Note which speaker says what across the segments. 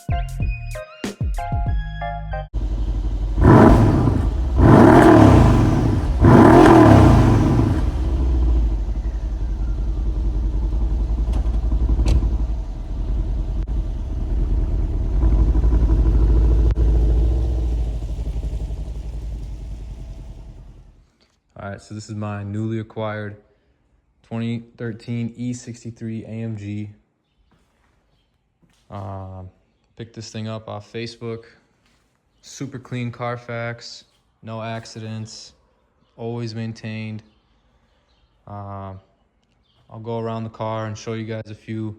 Speaker 1: All right, so this is my newly acquired 2013 E63 AMG. Picked this thing up off Facebook. Super clean Carfax, no accidents, always maintained. I'll go around the car and show you guys a few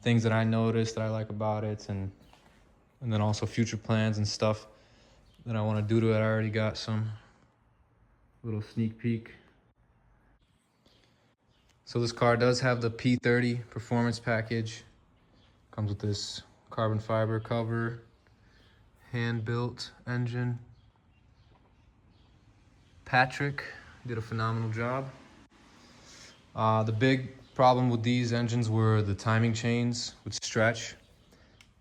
Speaker 1: things that I noticed that I like about it, and then also future plans and stuff that I want to do to it. I already got some little sneak peek. So this car does have the P30 performance package. Comes with this carbon fiber cover, hand-built engine. Patrick did a phenomenal job. The big problem with these engines were the timing chains would stretch.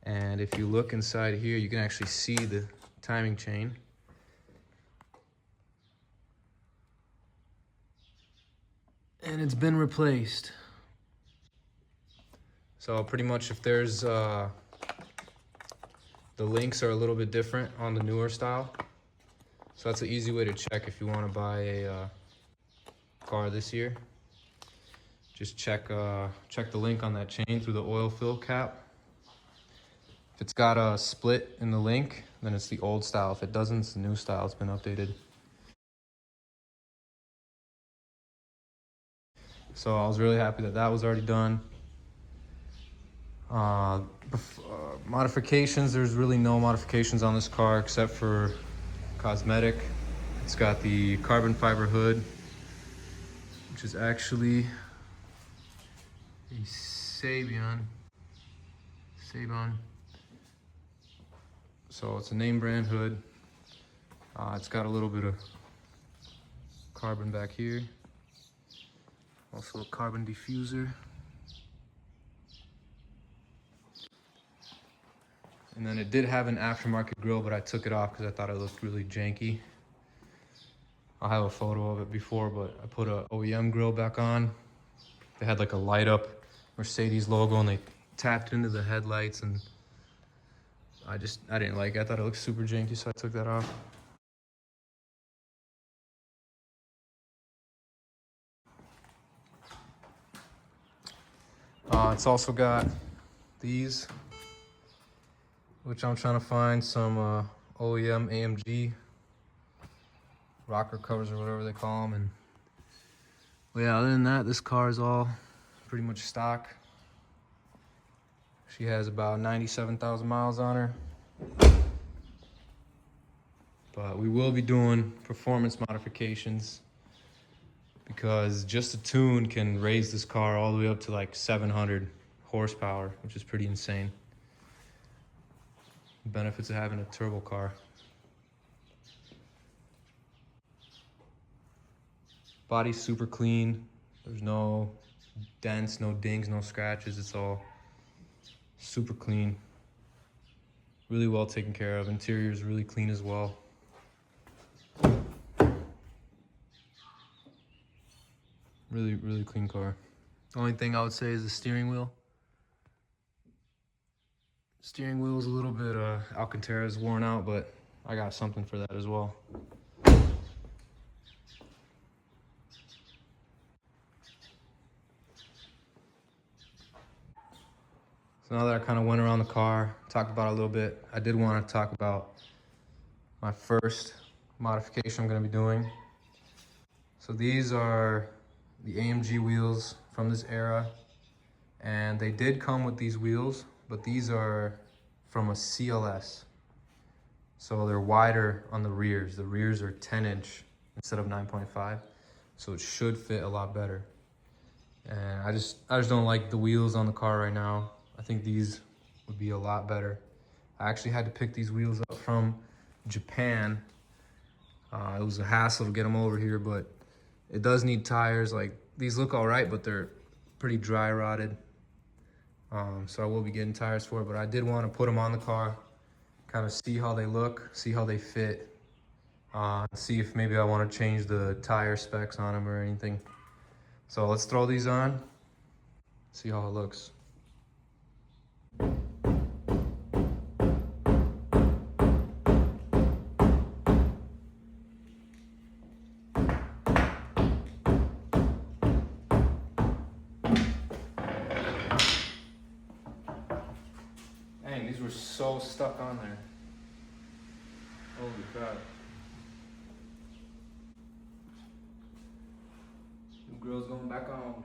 Speaker 1: And if you look inside here, you can actually see the timing chain. And it's been replaced. So pretty much if there's, the links are a little bit different on the newer style. So that's an easy way to check if you want to buy a car this year. Just check the link on that chain through the oil fill cap. If it's got a split in the link, then it's the old style. If it doesn't, it's the new style. It's been updated. So I was really happy that that was already done. Modifications, there's really no modifications on this car except for cosmetic. It's got the carbon fiber hood, which is actually a Sabian. So it's a name brand hood. It's got a little bit of carbon back here. Also a carbon diffuser. And then it did have an aftermarket grill, but I took it off because I thought it looked really janky. I'll have a photo of it before, but I put a OEM grill back on. They had like a light up Mercedes logo and they tapped into the headlights, and I didn't like it. I thought it looked super janky, so I took that off. It's also got these, which I'm trying to find some OEM AMG rocker covers or whatever they call them. And well, yeah, other than that, this car is all pretty much stock. She has about 97,000 miles on her. But we will be doing performance modifications because just a tune can raise this car all the way up to like 700 horsepower, which is pretty insane. The benefits of having a turbo car. Body's super clean. There's no dents, no dings, no scratches. It's all super clean. Really well taken care of. Interior is really clean as well. Really, really clean car. Only thing I would say is the steering wheel. Steering wheel is a little bit, Alcantara is worn out, but I got something for that as well. So now that I kind of went around the car, talked about it a little bit, I did want to talk about my first modification I'm going to be doing. So these are the AMG wheels from this era, and they did come with these wheels, but these are from a CLS. So they're wider on the rears. The rears are 10-inch instead of 9.5, so it should fit a lot better. And I just don't like the wheels on the car right now. I think these would be a lot better. I actually had to pick these wheels up from Japan. It was a hassle to get them over here, but it does need tires. Like, these look all right, but they're pretty dry rotted. So I will be getting tires for it, but I did want to put them on the car, kind of see how they look, see how they fit, see if maybe I want to change the tire specs on them or anything. So let's throw these on, see how it looks. Dang, these were so stuck on there. Holy crap. New grill's going back on.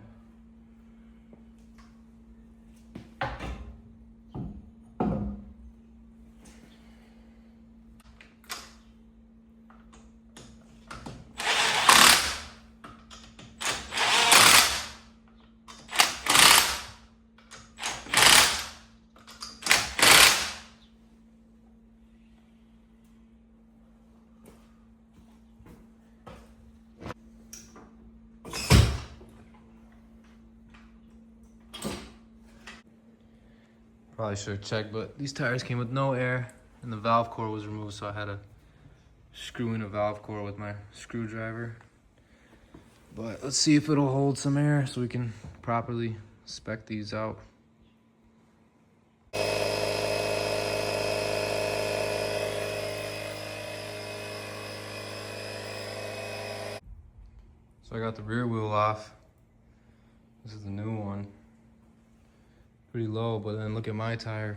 Speaker 1: Probably should have checked, but these tires came with no air and the valve core was removed, so I had to screw in a valve core with my screwdriver. But let's see if it'll hold some air so we can properly spec these out. So I got the rear wheel off. This is the new one. Pretty low, but then look at my tire.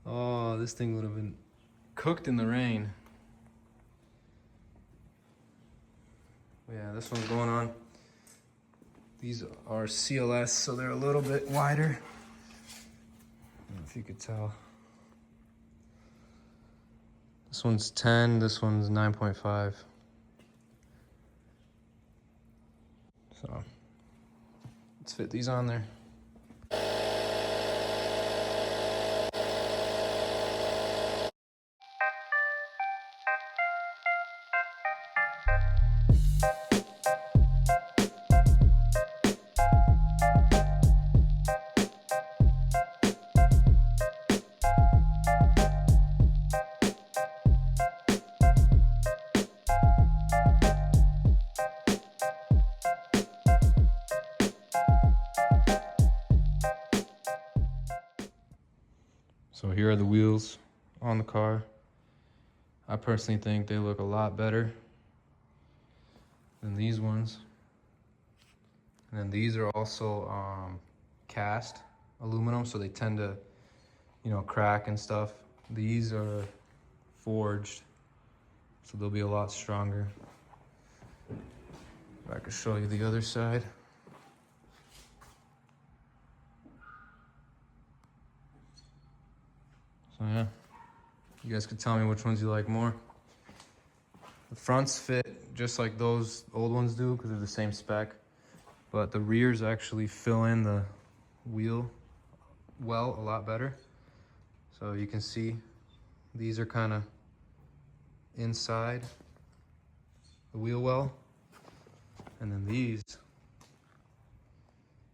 Speaker 1: Oh, this thing would have been cooked in the rain. Yeah, this one's going on. These are CLS, so they're a little bit wider. I don't know if you could tell. This one's 10, this one's 9.5. So let's fit these on there. So here are the wheels on the car. I personally think they look a lot better than these ones. And then these are also cast aluminum, so they tend to, you know, crack and stuff. These are forged, so they'll be a lot stronger. If I could show you the other side. So yeah, you guys could tell me which ones you like more. The fronts fit just like those old ones do because they're the same spec, but the rears actually fill in the wheel well a lot better. So you can see these are kind of inside the wheel well, and then these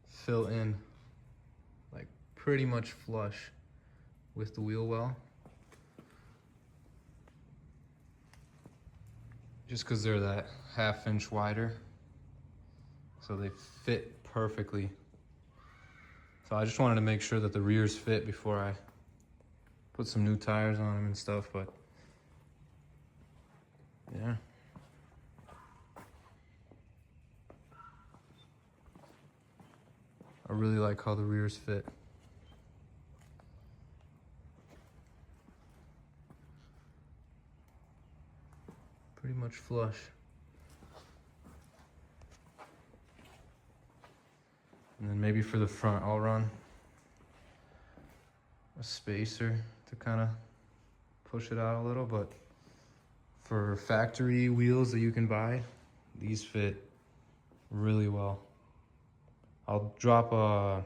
Speaker 1: fill in like pretty much flush with the wheel well, just because they're that ½ inch wider, so they fit perfectly. So I just wanted to make sure that the rears fit before I put some new tires on them and stuff, but yeah. I really like how the rears fit. Pretty much flush. And then maybe for the front, I'll run a spacer to kind of push it out a little, but for factory wheels that you can buy, these fit really well. I'll drop a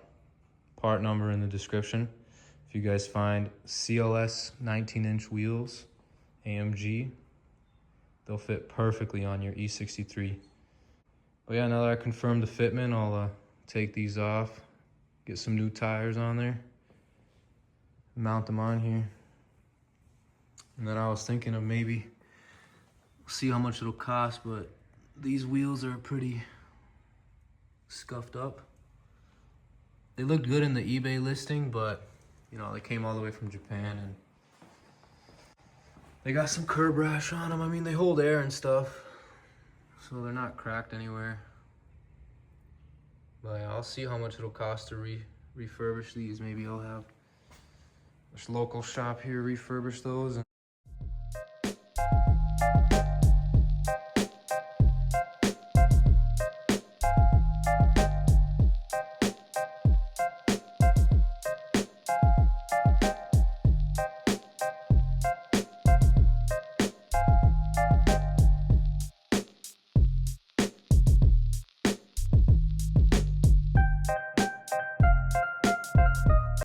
Speaker 1: part number in the description if you guys find CLS 19-inch wheels, AMG. They'll fit perfectly on your E63. But yeah, now that I confirmed the fitment, I'll take these off, get some new tires on there, mount them on here. And then I was thinking of maybe, see how much it'll cost, but these wheels are pretty scuffed up. They looked good in the eBay listing, but you know, they came all the way from Japan and they got some curb rash on them. I mean, they hold air and stuff, so they're not cracked anywhere. But yeah, I'll see how much it'll cost to refurbish these. Maybe I'll have this local shop here refurbish those.